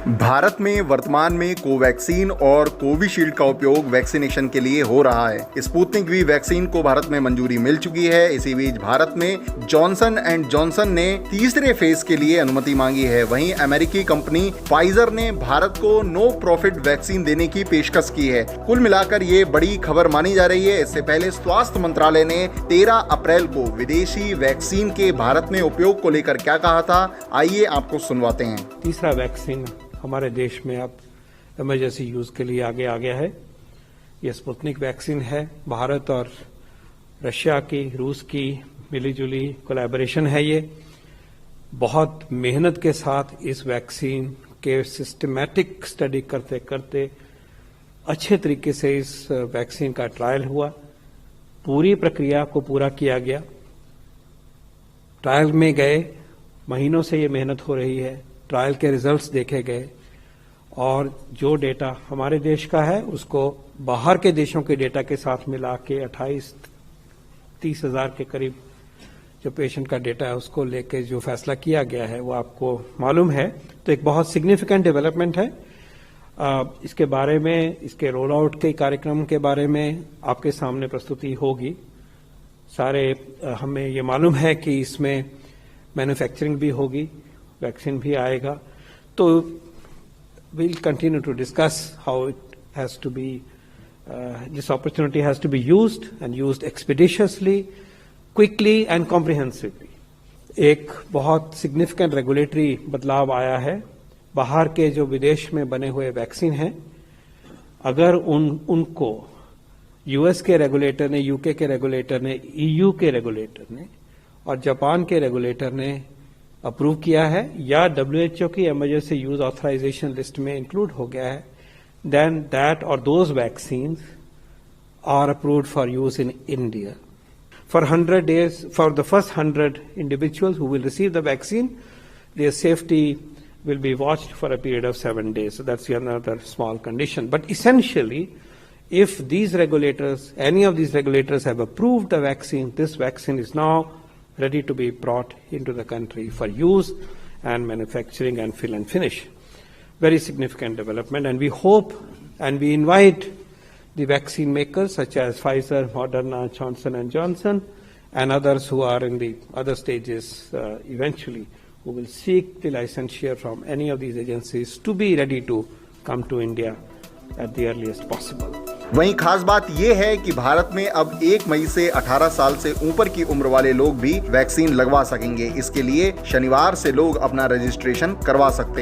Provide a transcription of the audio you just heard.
भारत में वर्तमान में कोवैक्सीन और कोविशील्ड का उपयोग वैक्सीनेशन के लिए हो रहा है। स्पुतनिक वी वैक्सीन को भारत में मंजूरी मिल चुकी है। इसी बीच भारत में जॉनसन एंड जॉनसन ने तीसरे फेज के लिए अनुमति मांगी है। वहीं अमेरिकी कंपनी फाइजर ने भारत को नो प्रॉफिट वैक्सीन देने की पेशकश की है। कुल मिलाकर ये बड़ी खबर मानी जा रही है। इससे पहले स्वास्थ्य मंत्रालय ने 13 अप्रैल को विदेशी वैक्सीन के भारत में उपयोग को लेकर क्या कहा था, आइए आपको सुनवाते हैं। तीसरा वैक्सीन हमारे देश में अब इमरजेंसी यूज के लिए आगे आ गया है। ये स्पुतनिक वैक्सीन है। भारत और रशिया की, रूस की मिलीजुली कोलैबोरेशन है। ये बहुत मेहनत के साथ इस वैक्सीन के सिस्टमैटिक स्टडी करते करते अच्छे तरीके से इस वैक्सीन का ट्रायल हुआ। पूरी प्रक्रिया को पूरा किया गया। ट्रायल में गए, महीनों से ये मेहनत हो रही है। ट्रायल के रिजल्ट्स देखे गए और जो डेटा हमारे देश का है उसको बाहर के देशों के डेटा के साथ मिला के 28-30 हजार के करीब जो पेशेंट का डेटा है उसको लेके जो फैसला किया गया है वो आपको मालूम है। तो एक बहुत सिग्निफिकेंट डेवलपमेंट है। इसके बारे में, इसके रोल आउट के कार्यक्रम के बारे में आपके सामने प्रस्तुति होगी। सारे हमें ये मालूम है कि इसमें मैन्युफैक्चरिंग भी होगी, वैक्सीन भी आएगा। तो we'll continue to discuss how it has to be, this opportunity has to be used and used expeditiously, quickly and comprehensively. एक बहुत significant regulatory बदलाव आया है। बाहर के जो विदेश में बने हुए वैक्सीन हैं, अगर उनको यूएस के रेगुलेटर ने, यूके के रेगुलेटर ने, ईयू के रेगुलेटर ने और जापान के रेगुलेटर ने अप्रूव किया है या डब्ल्यूएचओ की इमरजेंसी यूज ऑथराइजेशन लिस्ट में इंक्लूड हो गया है, देन दैट और those vaccines are approved for use in India for 100 days. For the first 100 individuals who will receive the vaccine, their safety will be watched for a period of 7 days. So that's another small condition. But essentially, if these regulators, any of these regulators have approved the vaccine, this vaccine is now ready to be brought into the country for use and manufacturing and fill and finish. Very significant development, and we hope and we invite the vaccine makers such as Pfizer, Moderna, Johnson and Johnson and others who are in the other stages eventually, who will seek the licensure from any of these agencies to be ready to come to India at the earliest possible. वहीं खास बात यह है कि भारत में अब 1 मई से 18 साल से ऊपर की उम्र वाले लोग भी वैक्सीन लगवा सकेंगे। इसके लिए शनिवार से लोग अपना रजिस्ट्रेशन करवा सकते हैं।